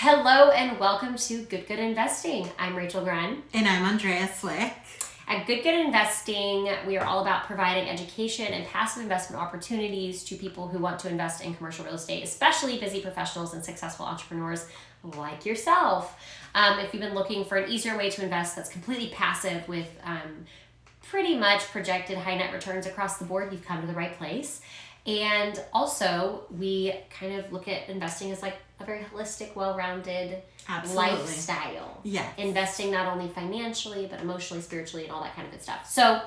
Hello and welcome to Good Investing. I'm Rachel Gren. And I'm Andrea Swick. At Good Investing, we are all about providing education and passive investment opportunities to people who want to invest in commercial real estate, especially busy professionals and successful entrepreneurs like yourself. If you've been looking for an easier way to invest that's completely passive with pretty much projected high net returns across the board, you've come to the right place. And also, we kind of look at investing as like a very holistic, well-rounded lifestyle. Yeah. Investing not only financially, but emotionally, spiritually, and all that kind of good stuff. So,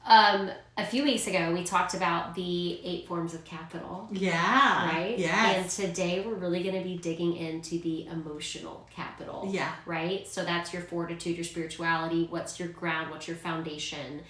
a few weeks ago, we talked about the 8 forms of capital. Yeah. Right? Yes. And today, we're really going to be digging into the emotional capital. Yeah. Right? So, that's your fortitude, your spirituality. What's your ground? What's your foundation?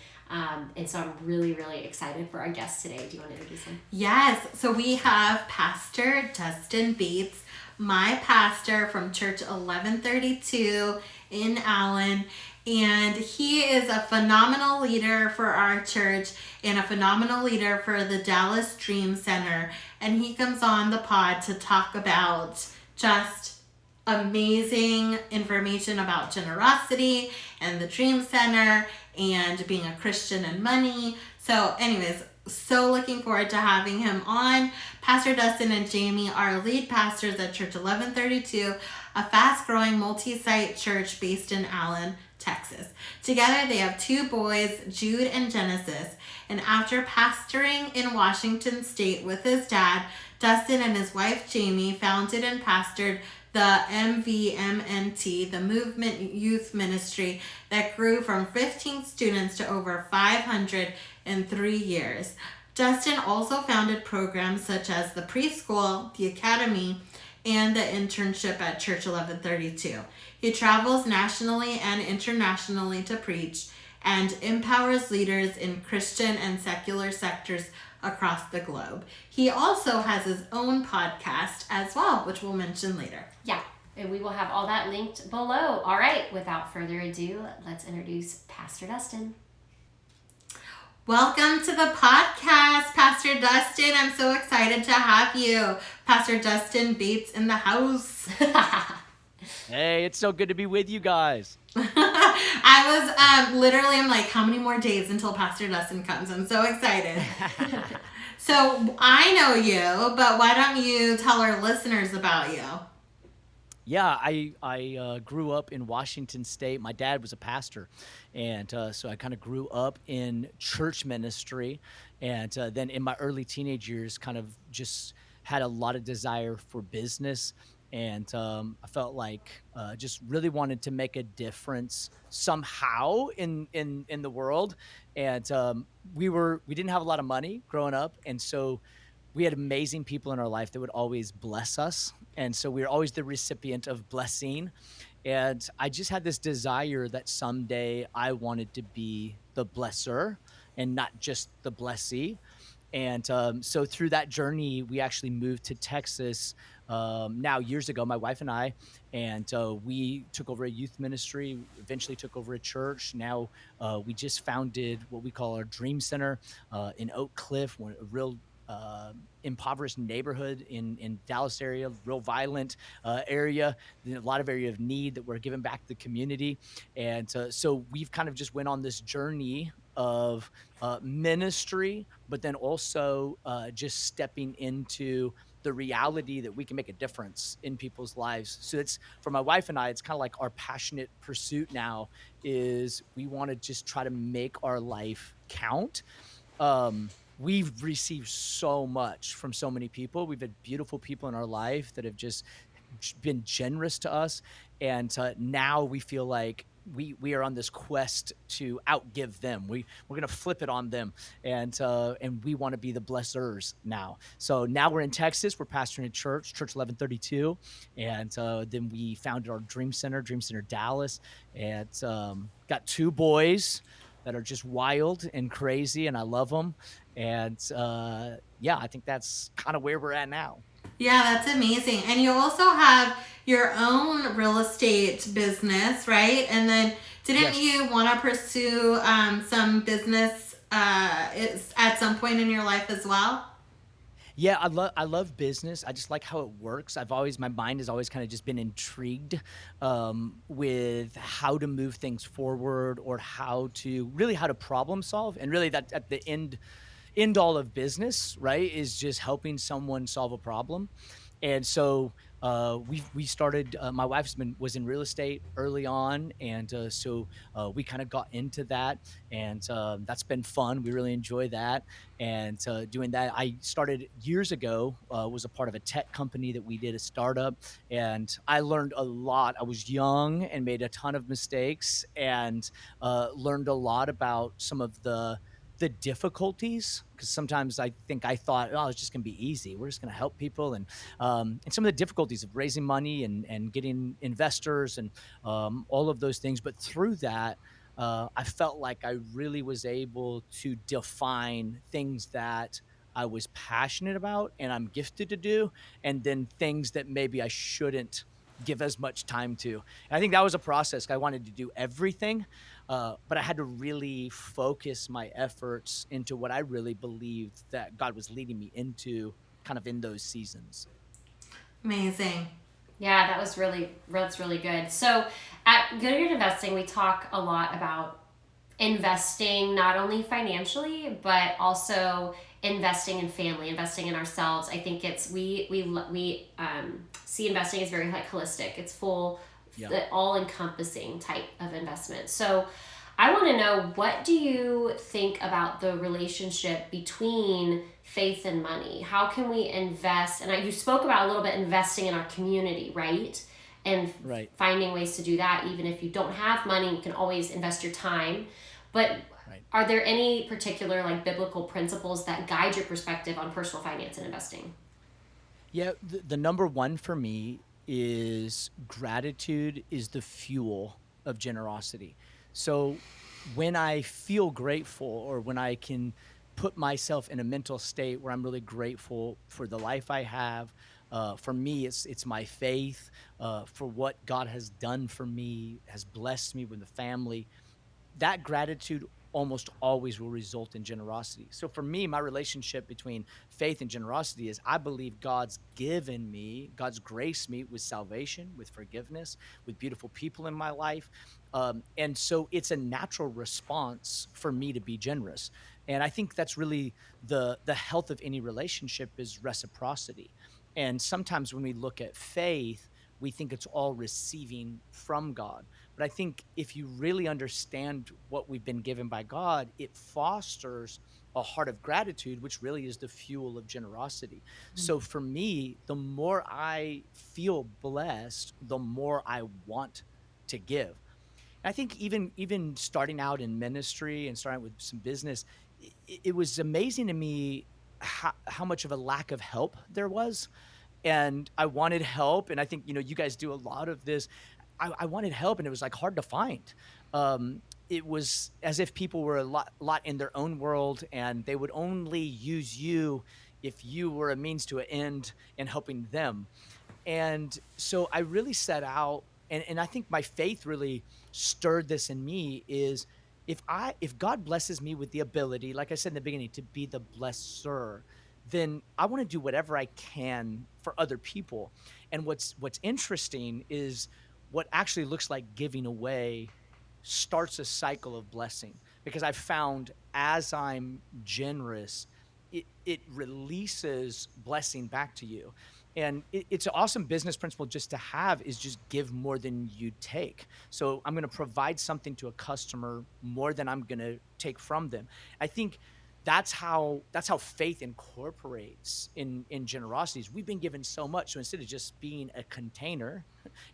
And so I'm really, really excited for our guest today. Do you want to introduce him? Yes. So we have Pastor Dustin Bates, my pastor from Church 1132 in Allen. And he is a phenomenal leader for our church and a phenomenal leader for the Dallas Dream Center. And he comes on the pod to talk about just amazing information about generosity and the Dream Center and being a Christian and money. So anyways, so looking forward to having him on. Pastor Dustin and Jamie are lead pastors at Church 1132, a fast-growing multi-site church based in Allen, Texas. Together, they have 2 boys, Jude and Genesis. And after pastoring in Washington State with his dad, Dustin and his wife Jamie founded and pastored the MVMNT, the Movement Youth Ministry, that grew from 15 students to over 500 in 3 years. Dustin also founded programs such as the Preschool, the Academy, and the Internship at Church 1132. He travels nationally and internationally to preach and empowers leaders in Christian and secular sectors across the globe. He also has his own podcast as well, which we'll mention later. Yeah, and we will have all that linked below. All right, without further ado, let's introduce Pastor Dustin. Welcome to the podcast, Pastor Dustin. I'm so excited to have you. Pastor Dustin Bates in the house. Hey, it's so good to be with you guys. I was I'm like, how many more days until Pastor Dustin comes? I'm so excited. So I know you, but why don't you tell our listeners about you? Yeah, I grew up in Washington State. My dad was a pastor, and so I kind of grew up in church ministry, and then in my early teenage years kind of just had a lot of desire for business, and I felt like just really wanted to make a difference somehow in the world, and we didn't have a lot of money growing up, and so we had amazing people in our life that would always bless us. And so we were always the recipient of blessing. And I just had this desire that someday I wanted to be the blesser and not just the blessee. And so through that journey, we actually moved to Texas now years ago, my wife and I, and we took over a youth ministry, eventually took over a church. Now we just founded what we call our Dream Center in Oak Cliff, a real impoverished neighborhood in Dallas area, real violent area, a lot of area of need that we're giving back to the community. And so we've kind of just went on this journey of ministry, but then also just stepping into the reality that we can make a difference in people's lives. So it's, for my wife and I, it's kind of like our passionate pursuit now is we want to just try to make our life count. We've received so much from so many people. We've had beautiful people in our life that have just been generous to us. And now we feel like we are on this quest to outgive them. We're going to flip it on them. And we want to be the blessers now. So now we're in Texas. We're pastoring a church 1132. And then we founded our Dream Center Dallas. And got 2 boys that are just wild and crazy, and I love them. And yeah, I think that's kind of where we're at now. Yeah, that's amazing. And you also have your own real estate business, right? And then didn't you want to pursue some business at some point in your life as well? Yeah, I love business. I just like how it works. My mind has always kind of just been intrigued with how to move things forward, or how to problem solve. And really, that at the end all of business, right, is just helping someone solve a problem. And so we started. My wife's been was in real estate early on, and we kind of got into that, and that's been fun. We really enjoy that, and doing that. I started years ago. Was a part of a tech company that we did a startup, and I learned a lot. I was young and made a ton of mistakes, and learned a lot about some of the difficulties, because sometimes I think I thought, oh, it's just going to be easy. We're just going to help people, and some of the difficulties of raising money and getting investors, and all of those things. But through that, I felt like I really was able to define things that I was passionate about and I'm gifted to do, and then things that maybe I shouldn't give as much time to. And I think that was a process. I wanted to do everything, but I had to really focus my efforts into what I really believed that God was leading me into, kind of in those seasons. Amazing. Yeah, that's really good. So at Good at Investing, we talk a lot about investing not only financially but also investing in family, investing in ourselves. I think it's we see investing as very like holistic. It's full, Yeah. all encompassing type of investment. So I want to know, what do you think about the relationship between faith and money? How can we invest? And you spoke about a little bit investing in our community, right? And Right. finding ways to do that, even if you don't have money, you can always invest your time. But Right. are there any particular like biblical principles that guide your perspective on personal finance and investing? Yeah. The number one for me is gratitude is the fuel of generosity. So when I feel grateful, or when I can put myself in a mental state where I'm really grateful for the life I have, for me, it's my faith, for what God has done for me, has blessed me with a family. That gratitude almost always will result in generosity. So for me, my relationship between faith and generosity is, I believe God's graced me with salvation, with forgiveness, with beautiful people in my life. And so it's a natural response for me to be generous. And I think that's really the health of any relationship, is reciprocity. And sometimes when we look at faith, we think it's all receiving from God. But I think if you really understand what we've been given by God, it fosters a heart of gratitude, which really is the fuel of generosity. So for me, the more I feel blessed, the more I want to give. I think even starting out in ministry and starting with some business, it was amazing to me how much of a lack of help there was, and I wanted help. And I think, you guys do a lot of this. I wanted help, and it was like hard to find. It was as if people were a lot in their own world, and they would only use you if you were a means to an end in helping them. And so I really set out, and I think my faith really stirred this in me, is if God blesses me with the ability, like I said in the beginning, to be the blesser, then I want to do whatever I can for other people. And what's interesting is, what actually looks like giving away starts a cycle of blessing, because I've found, as I'm generous, it releases blessing back to you. And it's an awesome business principle just to have, is just give more than you take. So I'm going to provide something to a customer more than I'm going to take from them. I think that's how faith incorporates in generosities. We've been given so much, so instead of just being a container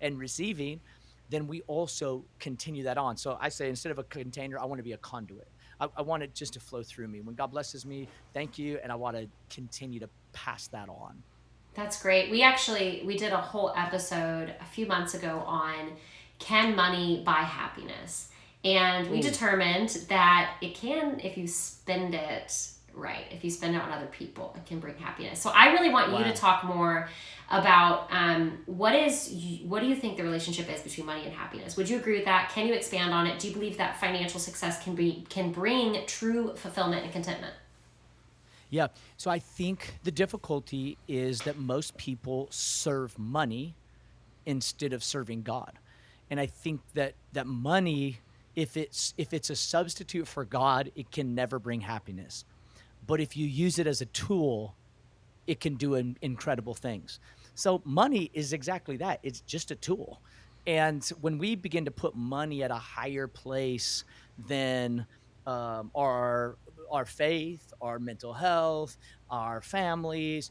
and receiving, then we also continue that on. So I say, instead of a container, I want to be a conduit. I want it just to flow through me. When God blesses me, thank you, and I want to continue to pass that on. That's great. We did a whole episode a few months ago on, can money buy happiness? And we Ooh. determined that it can, if you spend it right. If you spend it on other people, it can bring happiness. So I really want you to Wow. talk more about what do you think the relationship is between money and happiness? Would you agree with that? Can you expand on it? Do you believe that financial success can bring true fulfillment and contentment? Yeah. So I think the difficulty is that most people serve money instead of serving God. And I think that money, if it's a substitute for God, it can never bring happiness. But if you use it as a tool, it can do incredible things. So money is exactly that. It's just a tool. And when we begin to put money at a higher place than our faith, our mental health, our families,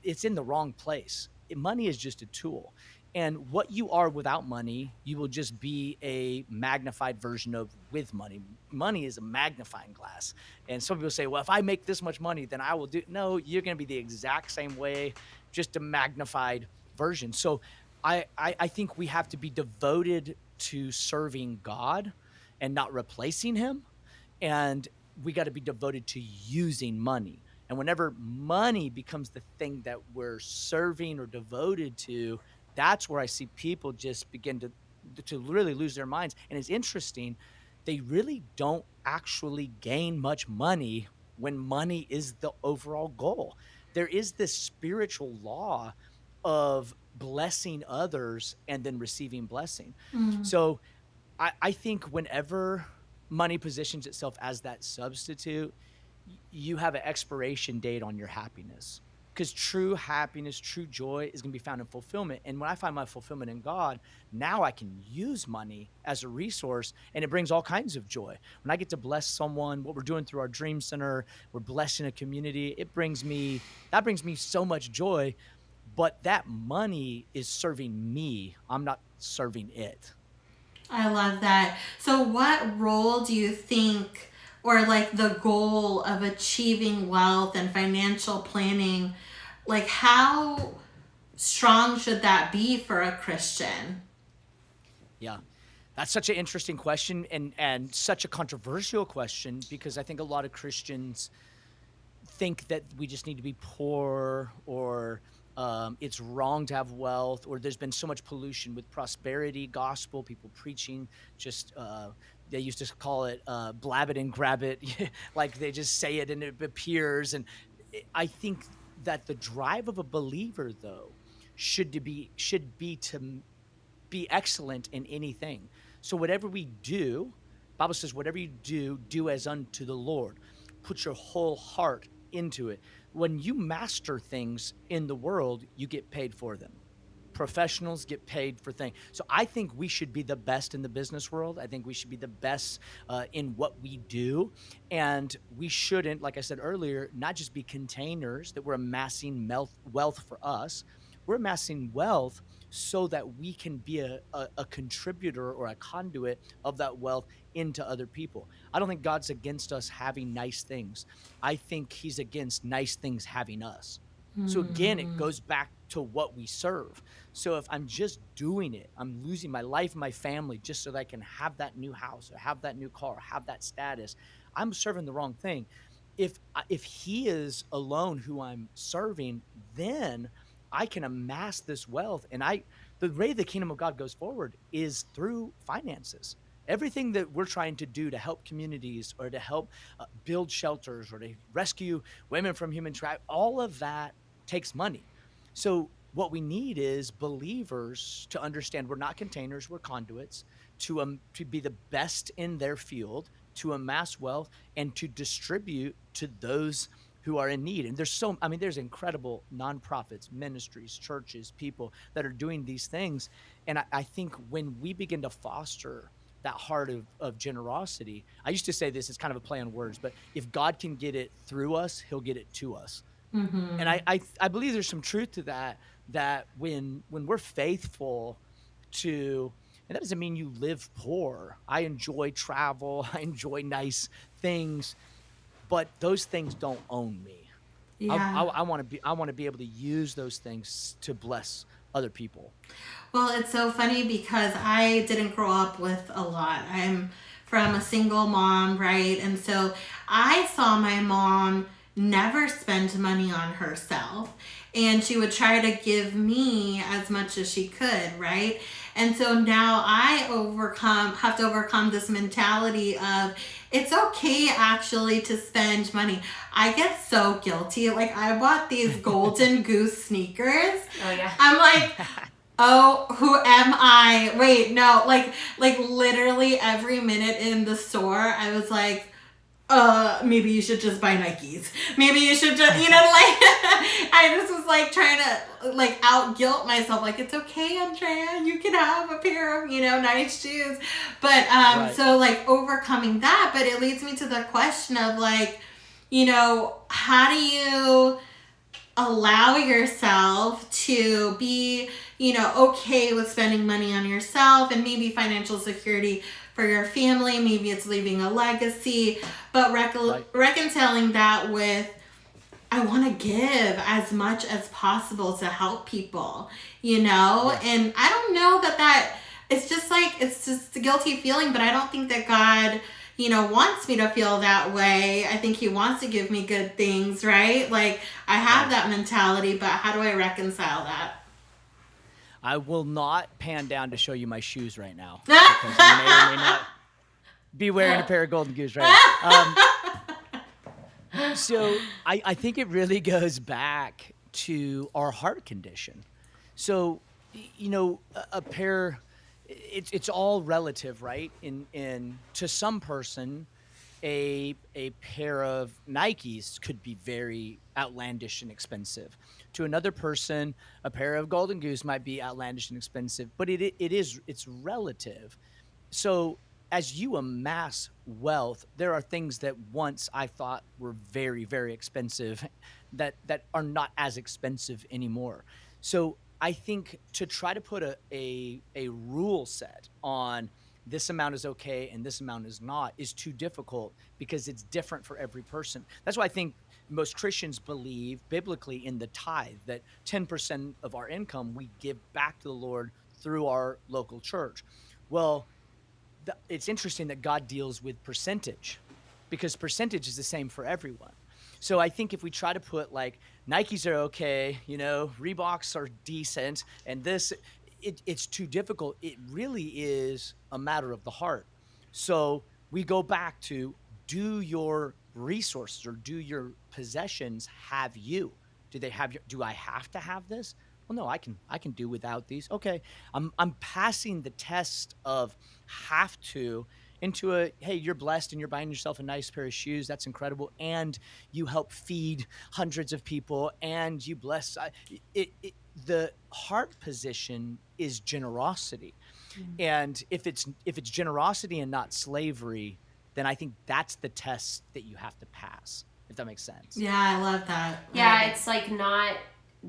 it's in the wrong place. Money is just a tool. And what you are without money, you will just be a magnified version of with money. Money is a magnifying glass. And some people say, well, if I make this much money, then I will do. No, you're going to be the exact same way, just a magnified version. So I think we have to be devoted to serving God and not replacing him. And we got to be devoted to using money. And whenever money becomes the thing that we're serving or devoted to, that's where I see people just begin to really lose their minds. And it's interesting, they really don't actually gain much money when money is the overall goal. There is this spiritual law of blessing others and then receiving blessing. Mm. So I think whenever money positions itself as that substitute, you have an expiration date on your happiness. Because true happiness, true joy is going to be found in fulfillment. And when I find my fulfillment in God, now I can use money as a resource and it brings all kinds of joy. When I get to bless someone, what we're doing through our Dream Center, we're blessing a community, that brings me so much joy. But that money is serving me. I'm not serving it. I love that. So, what role do you think, or like the goal of achieving wealth and financial planning, like how strong should that be for a Christian? Yeah. That's such an interesting question and such a controversial question because I think a lot of Christians think that we just need to be poor or it's wrong to have wealth or there's been so much pollution with prosperity gospel, people preaching just they used to call it blab it and grab it. Like they just say it and it appears. And I think that the drive of a believer though should be to be excellent in anything. So whatever we do, Bible says, whatever you do, do as unto the Lord. Put your whole heart into it. When you master things in the world, you get paid for them. Professionals get paid for things. So I think we should be the best in the business world. I think we should be the best in what we do. And we shouldn't, like I said earlier, not just be containers that we're amassing wealth for us. We're amassing wealth so that we can be a contributor or a conduit of that wealth into other people. I don't think God's against us having nice things. I think he's against nice things having us. So again, it Mm. goes back to what we serve. So if I'm just doing it, I'm losing my life and my family just so that I can have that new house or have that new car, or have that status. I'm serving the wrong thing. If he is alone who I'm serving, then I can amass this wealth. And the way the kingdom of God goes forward is through finances. Everything that we're trying to do to help communities or to help build shelters or to rescue women from human trafficking, all of that takes money. So what we need is believers to understand we're not containers, we're conduits to be the best in their field, to amass wealth and to distribute to those who are in need. And there's incredible nonprofits, ministries, churches, people that are doing these things. And I think when we begin to foster that heart of generosity, I used to say this, it's kind of a play on words, but if God can get it through us, he'll get it to us. And Mm-hmm. I believe there's some truth to that when we're faithful to, and that doesn't mean you live poor. I enjoy travel, I enjoy nice things, but those things don't own me. Yeah. I want to be able to use those things to bless other people. Well, it's so funny because I didn't grow up with a lot. I'm from a single mom, right? And so I saw my mom never spend money on herself. and she would try to give me as much as she could, right? And so now I have to overcome this mentality of it's okay actually to spend money. I get so guilty. Like, I bought these Golden Goose sneakers. Oh yeah. I'm like, oh, who am I? Wait, no, like literally every minute in the store, I was like, maybe you should just buy Nikes. Maybe you should just, like, I just was like trying to like out guilt myself. Like, it's okay, Andrea, you can have a pair of, nice shoes. But, Right. so like overcoming that, but it leads me to the question of like, how do you allow yourself to be, okay with spending money on yourself and maybe financial security for your family. Maybe it's leaving a legacy, but reconciling that with, I want to give as much as possible to help people, and I don't know that it's just a guilty feeling, but I don't think that God, wants me to feel that way. I think he wants to give me good things, right? Like, I have that mentality, but how do I reconcile that? I will not pan down to show you my shoes right now, because you may or may not be wearing a pair of Golden Goose right now. So I think it really goes back to our heart condition. So, a pair, it's all relative, right? In to some person, a pair of Nikes could be very outlandish and expensive. To another person, a pair of Golden Goose might be outlandish and expensive, but it's relative. So as you amass wealth, there are things that once I thought were very, very expensive that are not as expensive anymore. So I think to try to put a rule set on this amount is okay and this amount is not is too difficult, because it's different for every person. That's why I think most Christians believe biblically in the tithe, that 10% of our income we give back to the Lord through our local church. Well, it's interesting that God deals with percentage, because percentage is the same for everyone. So I think if we try to put like Nikes are okay, Reeboks are decent, and this, it's too difficult. It really is a matter of the heart. So we go back to, do your resources or do your possessions have you? Do I have to have this? Well, no, I can do without these. Okay. I'm passing the test of have to into a, hey, you're blessed and you're buying yourself a nice pair of shoes. That's incredible. And you help feed hundreds of people and you bless. The heart position is generosity. And if it's generosity and not slavery, then I think that's the test that you have to pass, if that makes sense. Yeah, I love that. Yeah, it's like not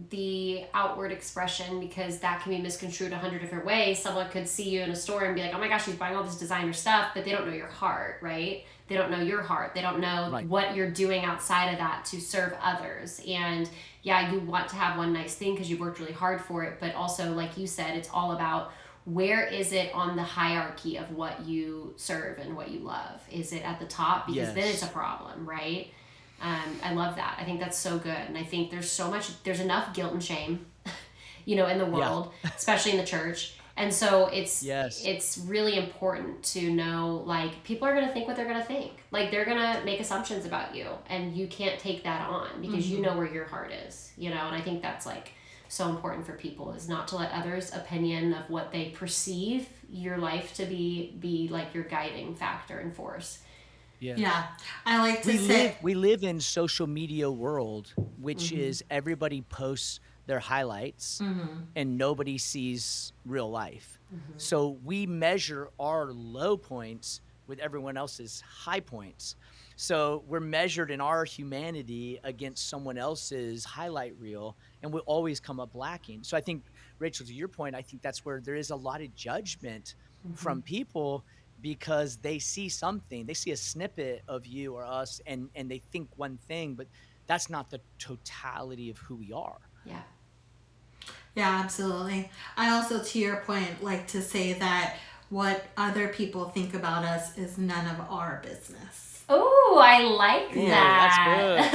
the outward expression, because that can be misconstrued 100 different ways. Someone could see you in a store and be like, oh my gosh, she's buying all this designer stuff, but they don't know your heart, right? They don't know your heart. They don't know what you're doing outside of that to serve others. And yeah, you want to have one nice thing because you worked really hard for it, but also, like you said, it's all about, where is it on the hierarchy of what you serve and what you love? Is it at the top? Because then it's a problem, right? I love that. I think that's so good. And I think there's enough guilt and shame, in the world, especially in the church. And so it's really important to know, like, people are going to think what they're going to think. Like, they're going to make assumptions about you, and you can't take that on because you know where your heart is, and I think that's like so important for people, is not to let others' opinion of what they perceive your life to be like your guiding factor and force. Yeah. I like to say we live in social media world, which is everybody posts their highlights and nobody sees real life. So we measure our low points with everyone else's high points. So we're measured in our humanity against someone else's highlight reel, and we'll always come up lacking. So I think, Rachel, to your point, I think that's where there is a lot of judgment from people, because they see something, they see a snippet of you or us, and they think one thing, but that's not the totality of who we are. Yeah. Yeah, absolutely. I also, to your point, like to say that what other people think about us is none of our business. Oh, I like that.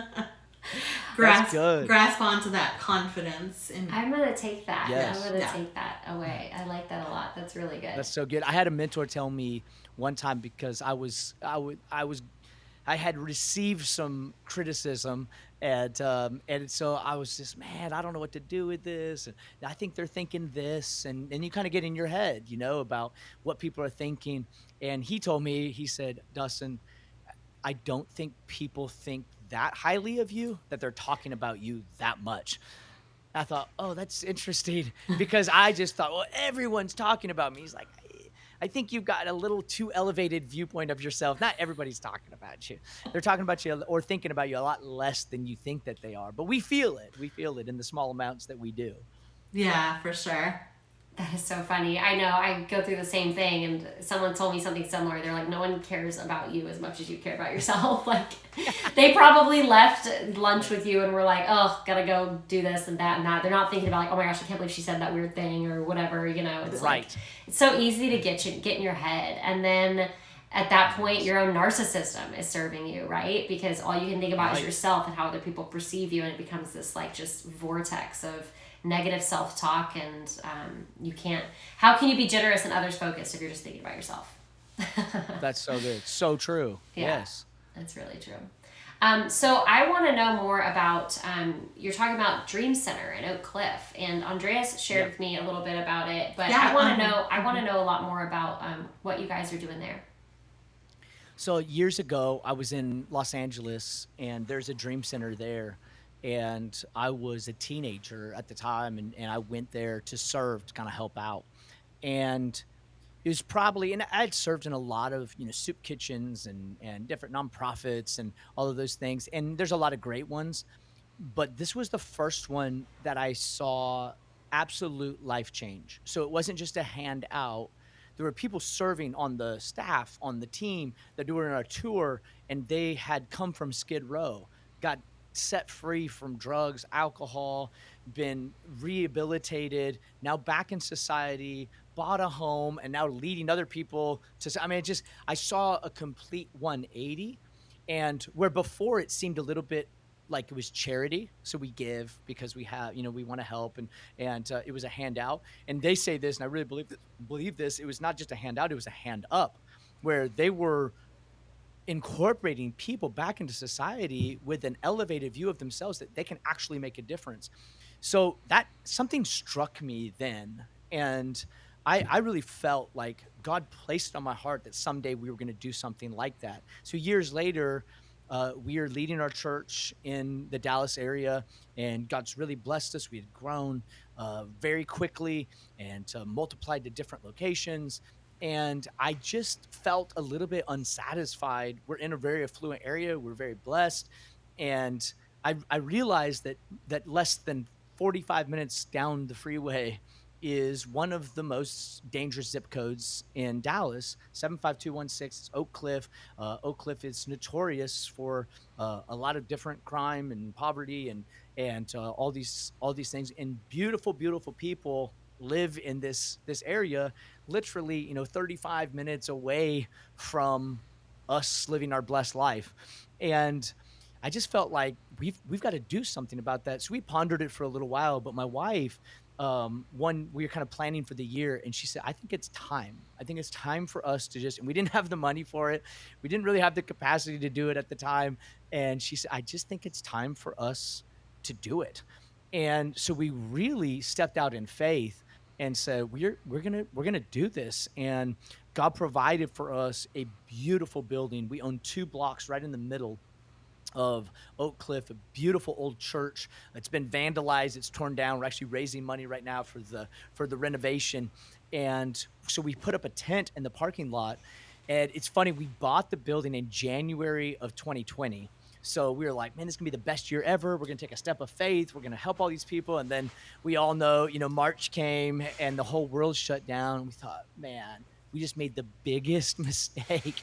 That's good. That's good. grasp onto that confidence. And I'm gonna take that. Yes. I'm gonna Yeah. take that away. I like that a lot. That's really good. That's so good. I had a mentor tell me one time because I had received some criticism, and so I was just, man, I don't know what to do with this, and I think they're thinking this, and you kind of get in your head, about what people are thinking. And he told me, he said, Dustin, I don't think people think that highly of you that they're talking about you that much. I thought, oh, that's interesting because I just thought, well, everyone's talking about me. He's like, I think you've got a little too elevated viewpoint of yourself. Not everybody's talking about you. They're talking about you or thinking about you a lot less than you think that they are. But we feel it. We feel it in the small amounts that we do. yeah, for sure. That is so funny. I know. I go through the same thing, and someone told me something similar. They're like, no one cares about you as much as you care about yourself. Like, they probably left lunch with you and were like, oh, gotta go do this and that and that. They're not thinking about, like, oh my gosh, I can't believe she said that weird thing or whatever. It's Right. like, it's so easy to get in your head. And then at that point, your own narcissism is serving you, right? Because all you can think about is Right. yourself and how other people perceive you, and it becomes this, like, just vortex of negative self-talk. And how can you be generous and others focused if you're just thinking about yourself? That's so good. So true. Yeah. Yes. That's really true. So I want to know more about, you're talking about Dream Center in Oak Cliff, and Andreas shared with me a little bit about it, but Yeah, I want to know a lot more about what you guys are doing there. So years ago, I was in Los Angeles, and there's a Dream Center there. And I was a teenager at the time, and I went there to serve, to kind of help out. And it was probably, and I had served in a lot of, soup kitchens and different nonprofits and all of those things. And there's a lot of great ones, but this was the first one that I saw absolute life change. So it wasn't just a handout. There were people serving on the staff, on the team that were in our tour, and they had come from Skid Row, got set free from drugs, alcohol, been rehabilitated, now back in society, bought a home, and now leading other people to, I mean, I saw a complete 180. And where before it seemed a little bit like it was charity, so we give because we have, we want to help, and it was a handout. And they say this, and I really believe this. It was not just a handout; it was a hand up, where they were incorporating people back into society with an elevated view of themselves that they can actually make a difference. So that something struck me then, and I really felt like God placed on my heart that someday we were going to do something like that. So years later, we are leading our church in the Dallas area, and God's really blessed us. We had grown very quickly and multiplied to different locations. And I just felt a little bit unsatisfied. We're in a very affluent area. We're very blessed. And I realized that less than 45 minutes down the freeway is one of the most dangerous zip codes in Dallas, 75216. It's Oak Cliff. Oak Cliff is notorious for a lot of different crime and poverty and all these things. And beautiful, beautiful people live in this area, literally, 35 minutes away from us living our blessed life. And I just felt like we've got to do something about that. So we pondered it for a little while, but my wife, one, we were kind of planning for the year, and she said, I think it's time. I think it's time for us to and we didn't have the money for it. We didn't really have the capacity to do it at the time. And she said, I just think it's time for us to do it. And so we really stepped out in faith and said, we're gonna do this. And God provided for us a beautiful building. We own 2 blocks right in the middle of Oak Cliff, a beautiful old church. It's been vandalized. It's torn down. We're actually raising money right now for the renovation. And so we put up a tent in the parking lot. And it's funny, we bought the building in January of 2020. So we were like, man, this is gonna be the best year ever. We're gonna take a step of faith. We're gonna help all these people. And then we all know, March came and the whole world shut down. We thought, man, we just made the biggest mistake.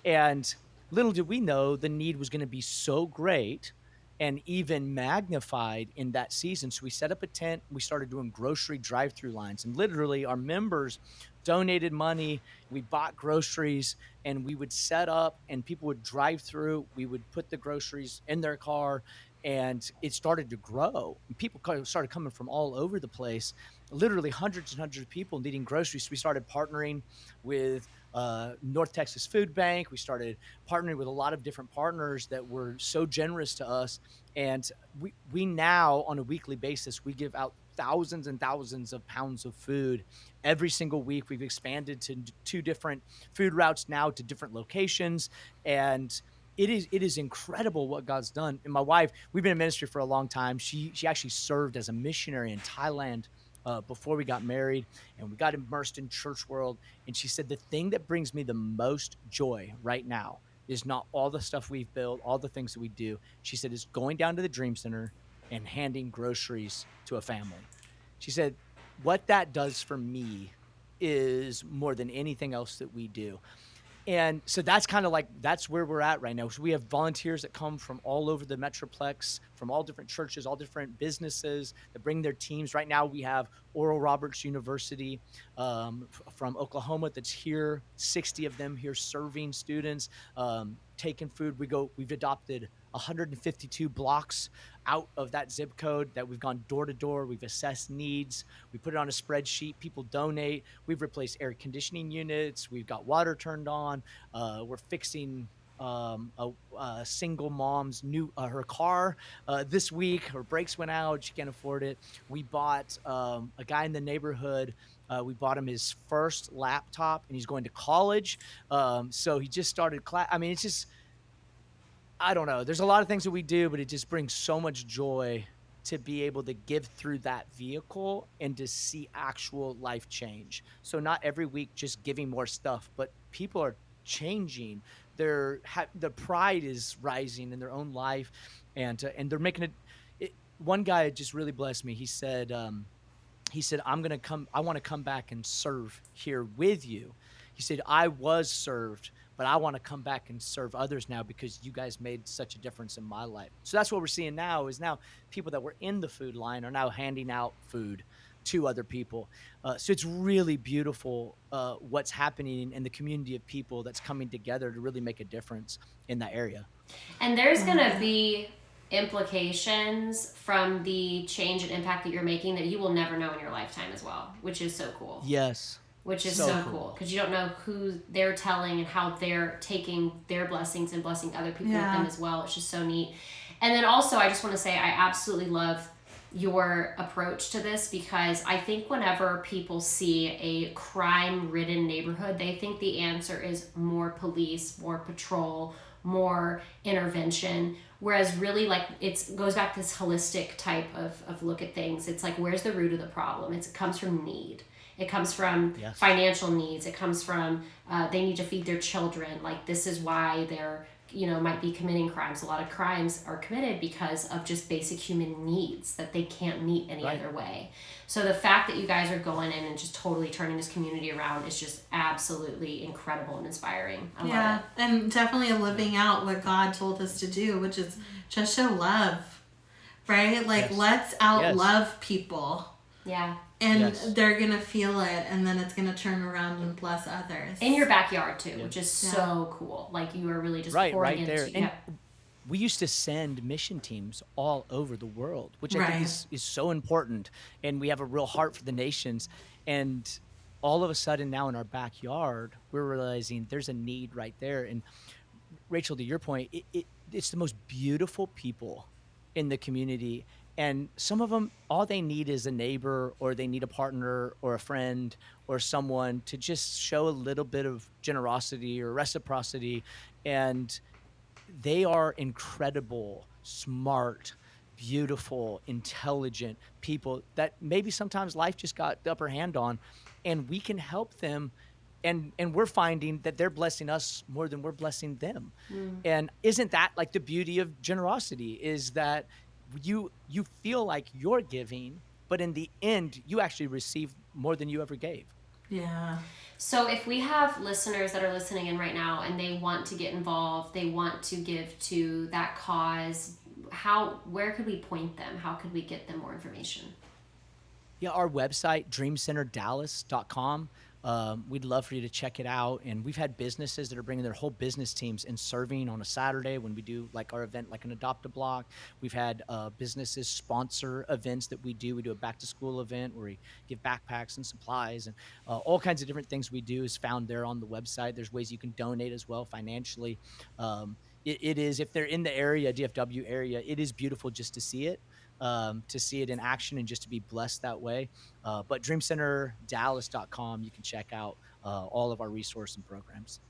And little did we know the need was going to be so great and even magnified in that season. So we set up a tent. We started doing grocery drive-through lines, and literally our members donated money. We bought groceries, and we would set up, and people would drive through. We would put the groceries in their car, and it started to grow. People started coming from all over the place, literally hundreds and hundreds of people needing groceries. We started partnering with North Texas Food Bank. We started partnering with a lot of different partners that were so generous to us. And we now, on a weekly basis, we give out thousands and thousands of pounds of food every single week. We've expanded to 2 different food routes now to different locations. And it is incredible what God's done. And my wife, we've been in ministry for a long time. She actually served as a missionary in Thailand before we got married, and we got immersed in church world. And she said, the thing that brings me the most joy right now is not all the stuff we've built, all the things that we do. She said, is going down to the Dream Center and handing groceries to a family. She said, what that does for me is more than anything else that we do. And so that's kind of like, that's where we're at right now. So we have volunteers that come from all over the Metroplex, from all different churches, all different businesses that bring their teams. Right now we have Oral Roberts University from Oklahoma that's here, 60 of them here serving students, taking food. We've adopted 152 blocks out of that zip code that we've gone door to door. We've assessed needs. We put it on a spreadsheet. People donate. We've replaced air conditioning units. We've got water turned on. We're fixing a single mom's her car this week. Her brakes went out. She can't afford it. We bought a guy in the neighborhood. We bought him his first laptop, and he's going to college. So he just started class. I mean, it's just, I don't know. There's a lot of things that we do, but it just brings so much joy to be able to give through that vehicle and to see actual life change. So not every week just giving more stuff, but people are changing. The pride is rising in their own life, and they're making it. One guy just really blessed me. He said, I want to come back and serve here with you. He said, I was served, but I want to come back and serve others now because you guys made such a difference in my life. So that's what we're seeing now, is now people that were in the food line are now handing out food to other people. So it's really beautiful what's happening in the community of people that's coming together to really make a difference in that area. And there's going to be implications from the change and impact that you're making that you will never know in your lifetime as well, which is so cool. Yes. Which is so cool, because you don't know who they're telling and how they're taking their blessings and blessing other people with them as well. It's just so neat. And then also, I just want to say I absolutely love your approach to this, because I think whenever people see a crime-ridden neighborhood, they think the answer is more police, more patrol, more intervention. Whereas really, like, it goes back to this holistic type of look at things. It's like, where's the root of the problem? It comes from need. It comes from financial needs. It comes from they need to feed their children. Like, this is why they're, might be committing crimes. A lot of crimes are committed because of just basic human needs that they can't meet any other way. So the fact that you guys are going in and just totally turning this community around is just absolutely incredible and inspiring. I love it. And definitely living out what God told us to do, which is just show love, right? Like, let's out-love people. Yeah. And they're going to feel it, and then it's going to turn around and bless others. In your backyard, too, which is so cool. Like, you are really just pouring into there. And we used to send mission teams all over the world, which I think is so important. And we have a real heart for the nations. And all of a sudden now in our backyard, we're realizing there's a need right there. And Rachel, to your point, it's the most beautiful people in the community. And some of them, all they need is a neighbor, or they need a partner or a friend or someone to just show a little bit of generosity or reciprocity. And they are incredible, smart, beautiful, intelligent people that maybe sometimes life just got the upper hand on, and we can help them. And we're finding that they're blessing us more than we're blessing them. And isn't that like the beauty of generosity, is that you feel like you're giving, but in the end, you actually receive more than you ever gave. Yeah. So if we have listeners that are listening in right now and they want to get involved, they want to give to that cause, where could we point them? How could we get them more information? Yeah, our website, dreamcenterdallas.com. we'd love for you to check it out. And we've had businesses that are bringing their whole business teams and serving on a Saturday when we do like our event, like an Adopt-A-Block. We've had businesses sponsor events that we do. We do a back to school event where we give backpacks and supplies, and all kinds of different things we do is found there on the website. There's ways you can donate as well financially. It is, if they're in the area, DFW area, it is beautiful just to see it in action and just to be blessed that way. But dreamcenterdallas.com, you can check out all of our resources and programs.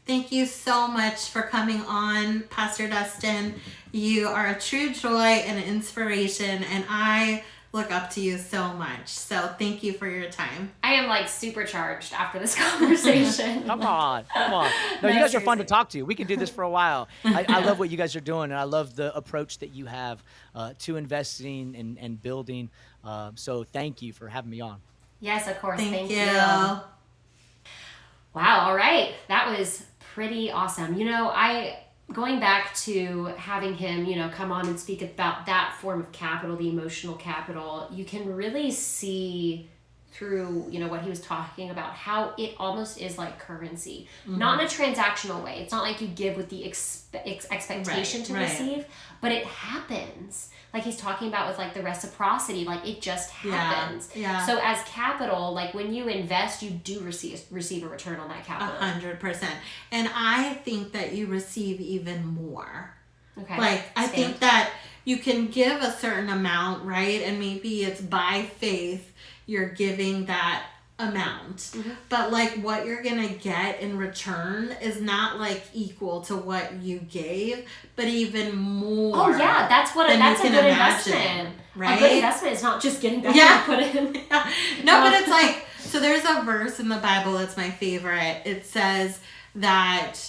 Thank you so much for coming on, Pastor Dustin. You are a true joy and an inspiration, and I look up to you so much. So thank you for your time. I am like supercharged after this conversation. Come on. No, you guys are fun to talk to. We can do this for a while. I love what you guys are doing, and I love the approach that you have to investing and building. So thank you for having me on. Yes, of course. Thank you. Wow. All right. That was pretty awesome. Going back to having him, come on and speak about that form of capital, the emotional capital, you can really see through, what he was talking about, how it almost is like currency, not in a transactional way. It's not like you give with the expectation to receive, but it happens. Like he's talking about with like the reciprocity, like it just happens. Yeah. So as capital, like when you invest, you do receive a return on that capital. 100%. And I think that you receive even more. Okay. Like I think that you can give a certain amount, right? And maybe it's by faith you're giving that amount. But like what you're gonna get in return is not like equal to what you gave, but even more. Oh yeah, that's a good investment. Right? A good investment is not just getting back what you put in. No, but it's like, so there's a verse in the Bible that's my favorite. It says that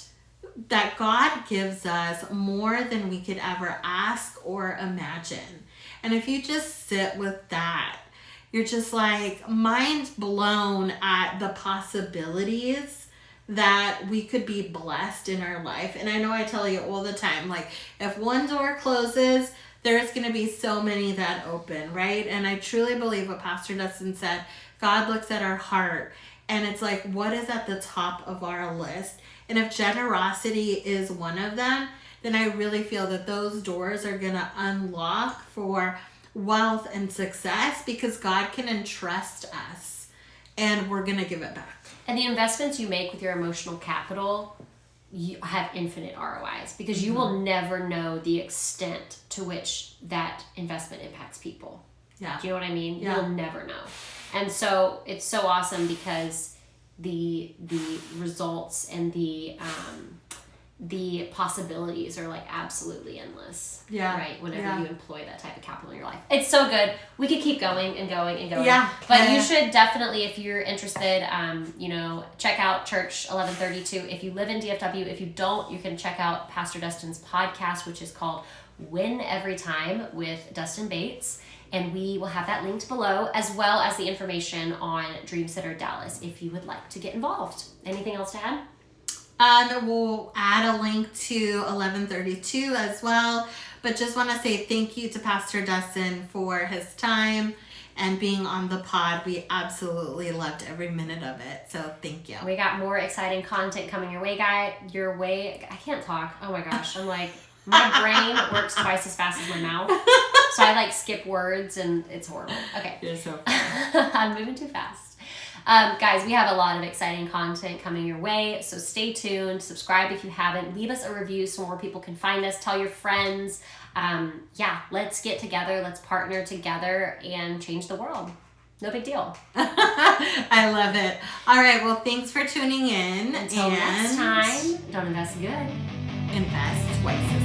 God gives us more than we could ever ask or imagine. And if you just sit with that, you're just like mind blown at the possibilities that we could be blessed in our life. And I know I tell you all the time, like if one door closes, there's going to be so many that open, right? And I truly believe what Pastor Dustin said, God looks at our heart and it's like, what is at the top of our list? And if generosity is one of them, then I really feel that those doors are going to unlock for wealth and success because God can entrust us and we're going to give it back. And the investments you make with your emotional capital, you have infinite ROIs because you will never know the extent to which that investment impacts people. Yeah. Do you know what I mean? Yeah. You'll never know. And so it's so awesome because the results and the possibilities are like absolutely endless. Yeah. Right? Whenever you employ that type of capital in your life. It's so good. We could keep going and going and going. Yeah. But you should definitely, if you're interested, check out Church 1132. If you live in DFW, if you don't, you can check out Pastor Dustin's podcast, which is called Win Every Time with Dustin Bates. And we will have that linked below, as well as the information on Dream Center Dallas if you would like to get involved. Anything else to add? We'll add a link to 1132 as well. But just want to say thank you to Pastor Dustin for his time and being on the pod. We absolutely loved every minute of it. So thank you. We got more exciting content coming your way. I can't talk. Oh my gosh. I'm like, my brain works twice as fast as my mouth. So I like skip words and it's horrible. Okay. You're so funny. I'm moving too fast. Guys, we have a lot of exciting content coming your way, so stay tuned. Subscribe if you haven't. Leave us a review so more people can find us. Tell your friends. Let's get together. Let's partner together and change the world. No big deal. I love it. All right, well, thanks for tuning in. Until next time, don't invest good. Invest wisely.